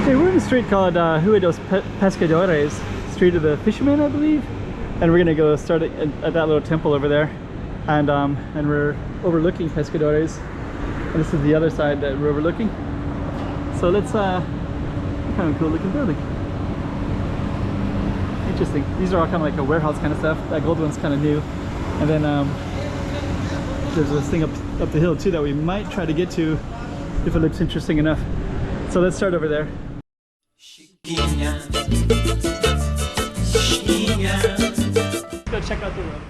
Okay, we're in a street called Rua dos Pescadores, Street of the Fishermen, I believe. And we're gonna go start at that little temple over there. And we're overlooking Pescadores. And this is the other side that we're overlooking. So let's, kind of cool looking building. Interesting. These are all kind of like a warehouse kind of stuff. That gold one's kind of new. And then there's this thing up the hill too that we might try to get to if it looks interesting enough. So let's start over there. Let's go check out the road.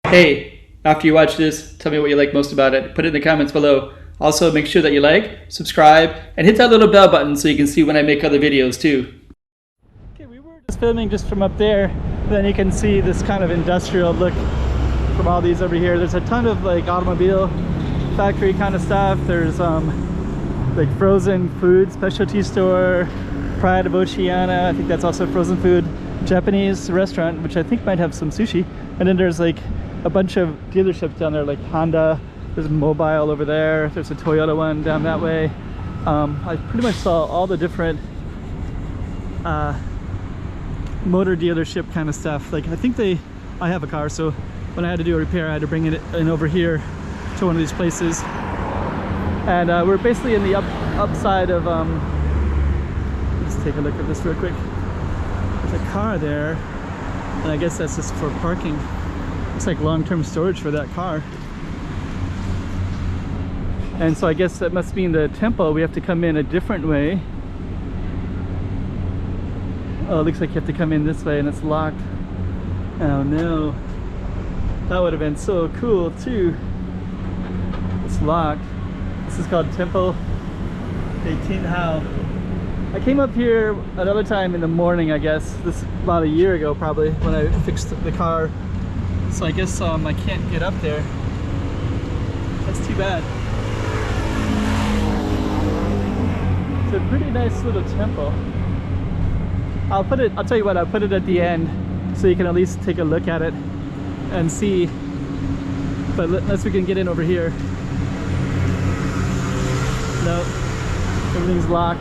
Hey, after you watch this, tell me what you like most about it. Put it in the comments below. Also, make sure that you like, subscribe, and hit that little bell button so you can see when I make other videos too. Okay, we were just filming just from up there. Then you can see this kind of industrial look from all these over here. There's a ton of like automobile factory kind of stuff. There's like frozen food specialty store, Pride of Oceana. I think that's also frozen food. Japanese restaurant, which I think might have some sushi. And then there's like a bunch of dealerships down there, like Honda. There's a Mobile over there. There's a Toyota one down that way. I pretty much saw all the different motor dealership kind of stuff. Like I think I have a car, so when I had to do a repair, I had to bring it in over here to one of these places. And we're basically in the upside of, let's take a look at this real quick. There's a car there, and I guess that's just for parking. It's like long-term storage for that car. And so I guess that must mean the temple, we have to come in a different way. Oh, it looks like you have to come in this way and it's locked. Oh no. That would have been so cool too. It's locked. This is called Temple de Tinhao. I came up here another time in the morning, I guess. This about a year ago probably, when I fixed the car. So I guess I can't get up there. That's too bad. It's a pretty nice little temple. I'll tell you what, I'll put it at the end so you can at least take a look at it and see. But unless we can get in over here. No, everything's locked.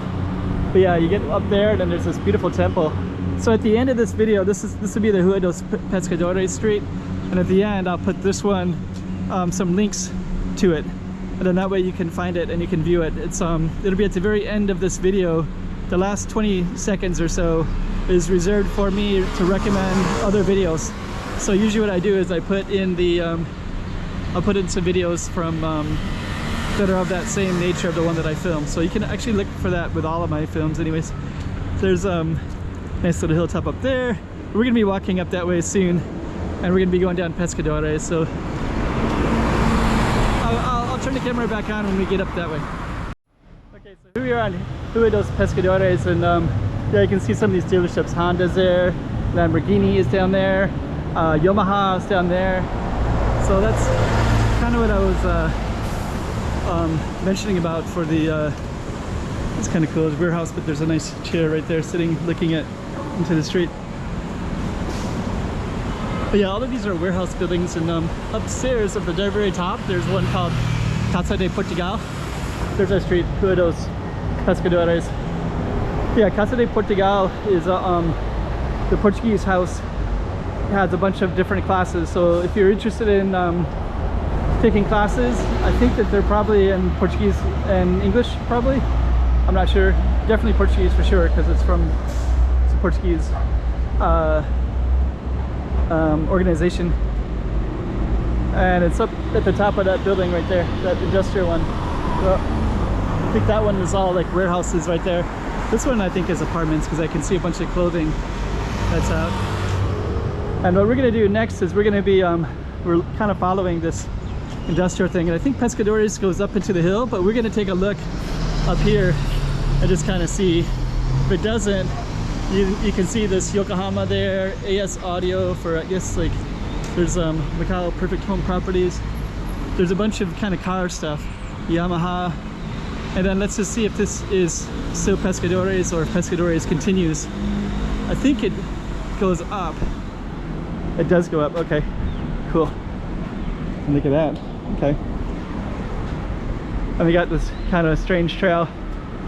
But yeah, you get up there and then there's this beautiful temple. So at the end of this video, this would be the Rua dos Pescadores street. And at the end, I'll put this one, some links to it. And then that way you can find it and you can view it. It'll be at the very end of this video. The last 20 seconds or so is reserved for me to recommend other videos. So usually what I do is I put in I'll put in some videos from that are of that same nature of the one that I filmed. So you can actually look for that with all of my films anyways. There's nice little hilltop up there. We're gonna be walking up that way soon and we're gonna be going down Pescadores. So I'll turn the camera back on when we get up that way. Okay, so here we are on Rua dos Pescadores, and yeah, you can see some of these dealerships. Honda's there, Lamborghini is down there, Yamaha is down there. So that's kind of what I was mentioning about for the, it's kind of cool, it's a warehouse, but there's a nice chair right there sitting, looking into the street. But yeah, all of these are warehouse buildings, and upstairs at the very top, there's one called Casa de Portugal. There's our street, Rua dos Pescadores. Yeah, Casa de Portugal is the Portuguese house. It has a bunch of different classes. So if you're interested in taking classes, I think that they're probably in Portuguese and English, probably. I'm not sure. Definitely Portuguese for sure, because it's a Portuguese organization. And it's up at the top of that building right there, that industrial one. So I think that one is all like warehouses right there. This one I think is apartments, because I can see a bunch of clothing that's out. And what we're gonna do next is we're gonna be we're kind of following this industrial thing, and I think Pescadores goes up into the hill, but we're gonna take a look up here and just kind of see. If it doesn't, you can see this Yokohama there, AS Audio for, I guess, like there's Macau Perfect Home Properties. There's a bunch of kind of car stuff, Yamaha. And then let's just see if this is still Pescadores or if Pescadores continues. I think it goes up. It does go up. Okay, cool. Look at that. Okay. And we got this kind of strange trail.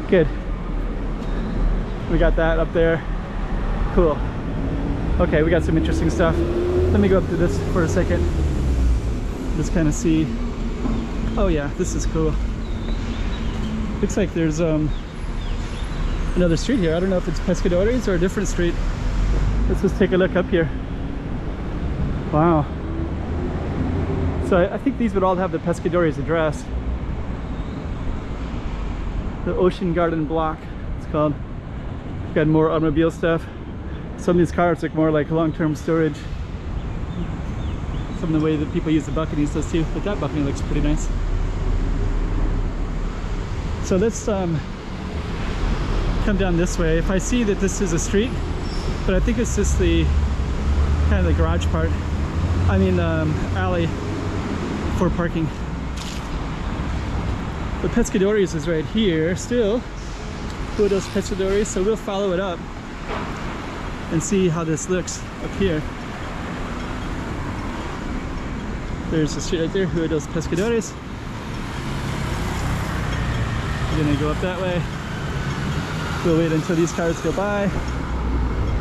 Good. We got that up there. Cool. Okay, we got some interesting stuff. Let me go up to this for a second. Just kind of see. Oh yeah, this is cool. Looks like there's another street here. I don't know if it's Pescadores or a different street. Let's just take a look up here. Wow. So I think these would all have the Pescadores address. The Ocean Garden Block, it's called. Got more automobile stuff. Some of these cars look more like long-term storage. Some of the way that people use the balconies does too, but that balcony looks pretty nice. So let's come down this way. If I see that this is a street, but I think it's just the kind of the garage part. I mean alley for parking. The Pescadores is right here still. Rua dos Pescadores, so we'll follow it up and see how this looks up here. There's the street right there, Rua dos Pescadores. We're gonna go up that way. We'll wait until these cars go by.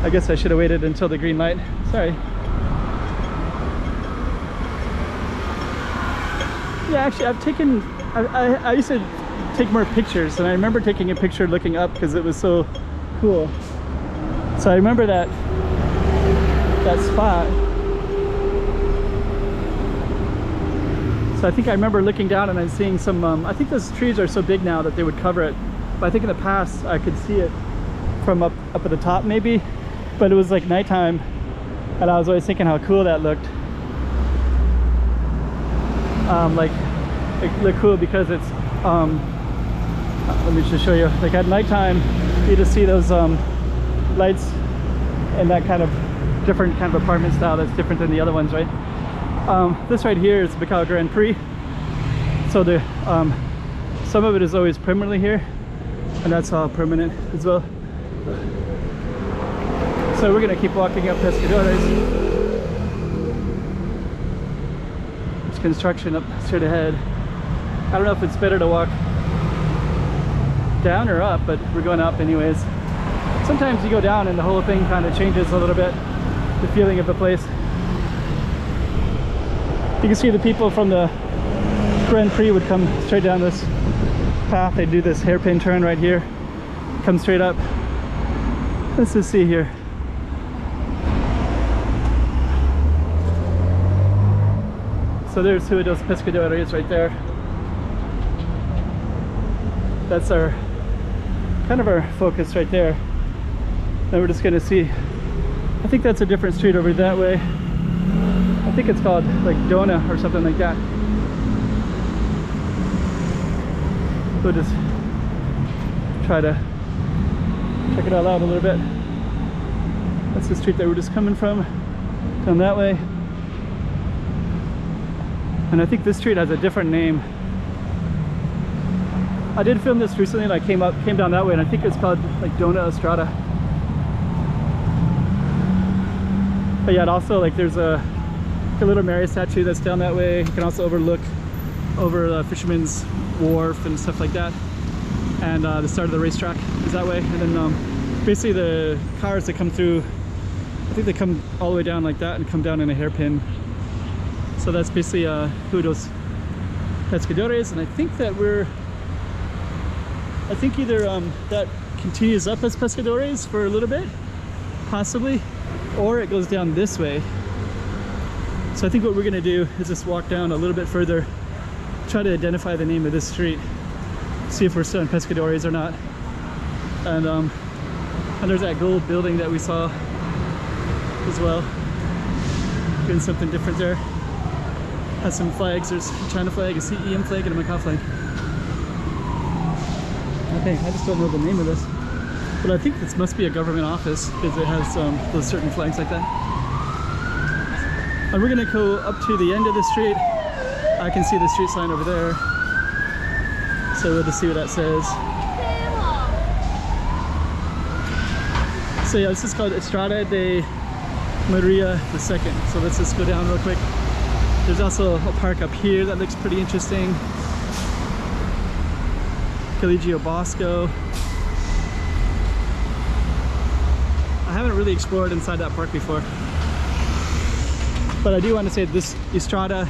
I guess I should have waited until the green light. Sorry. Yeah, actually I've taken, I used to take more pictures, and I remember taking a picture looking up because it was so cool. So I remember that spot. So I think I remember looking down and then seeing some, I think those trees are so big now that they would cover it. But I think in the past I could see it from up at the top maybe, but it was like nighttime, and I was always thinking how cool that looked. Like it looked cool because it's, let me just show you, like at nighttime you just see those lights and that kind of different kind of apartment style that's different than the other ones, right? This right here is Macau Grand Prix, so the some of it is always permanently here, and that's all permanent as well. So we're gonna keep walking up Pescadores. There's construction up straight ahead. I don't know if it's better to walk down or up, but we're going up anyways. Sometimes you go down and the whole thing kind of changes a little bit, the feeling of the place. You can see the people from the Grand Prix would come straight down this path. They do this hairpin turn right here, come straight up. Let's just see here. So there's Rua dos Pescadores right there. That's our kind of our focus right there. Now we're just gonna see, I think that's a different street over that way. I think it's called like Dona or something like that. We'll just try to check it all out a little bit. That's the street that we're just coming from, down that way. And I think this street has a different name. I did film this recently and I came down that way, and I think it's called like Dona Estrada. But yeah, it also like there's a little Mary statue that's down that way. You can also overlook over the Fisherman's Wharf and stuff like that. And the start of the racetrack is that way. And then basically the cars that come through, I think they come all the way down like that and come down in a hairpin. So that's basically Rua dos Pescadores, and I think that I think either that continues up as Pescadores for a little bit, possibly, or it goes down this way. So I think what we're gonna do is just walk down a little bit further, try to identify the name of this street, see if we're still in Pescadores or not. And there's that gold building that we saw as well. Doing something different there. Has some flags. There's a China flag, a CEM flag, and a Macau flag. Okay, I just don't know the name of this, but I think this must be a government office because it has those certain flags like that. And we're gonna go up to the end of the street. I can see the street sign over there, so we'll just see what that says. So yeah, this is called Estrada de Maria II. So let's just go down real quick. There's also a park up here that looks pretty interesting. Colegio Bosco. I haven't really explored inside that park before, but I do want to say this Estrada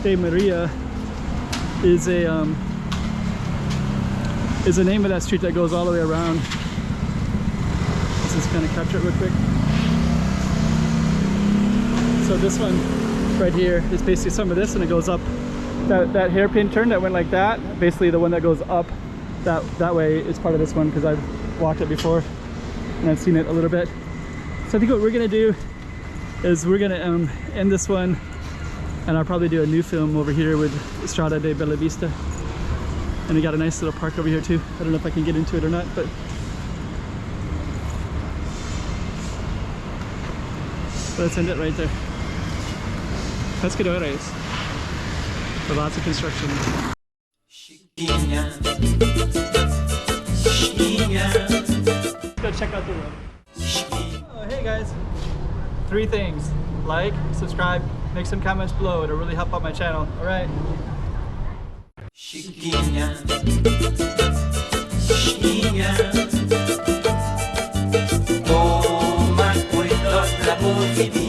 de Maria is a name of that street that goes all the way around. Let's just kind of capture it real quick. So this one right here is basically some of this, and it goes up that hairpin turn that went like that. Basically the one that goes up that way is part of this one, because I've walked it before and I've seen it a little bit. So I think what we're gonna do is we're gonna end this one, and I'll probably do a new film over here with Estrada de Bella Vista. And we got a nice little park over here too. I don't know if I can get into it or not, but let's end it right there. Pescadores. For lots of construction. Let's go check out the road. Oh, hey guys. 3 things. Like, subscribe, make some comments below. It'll really help out my channel. Alright. Chiquinha, chiquinha, toma cuidado da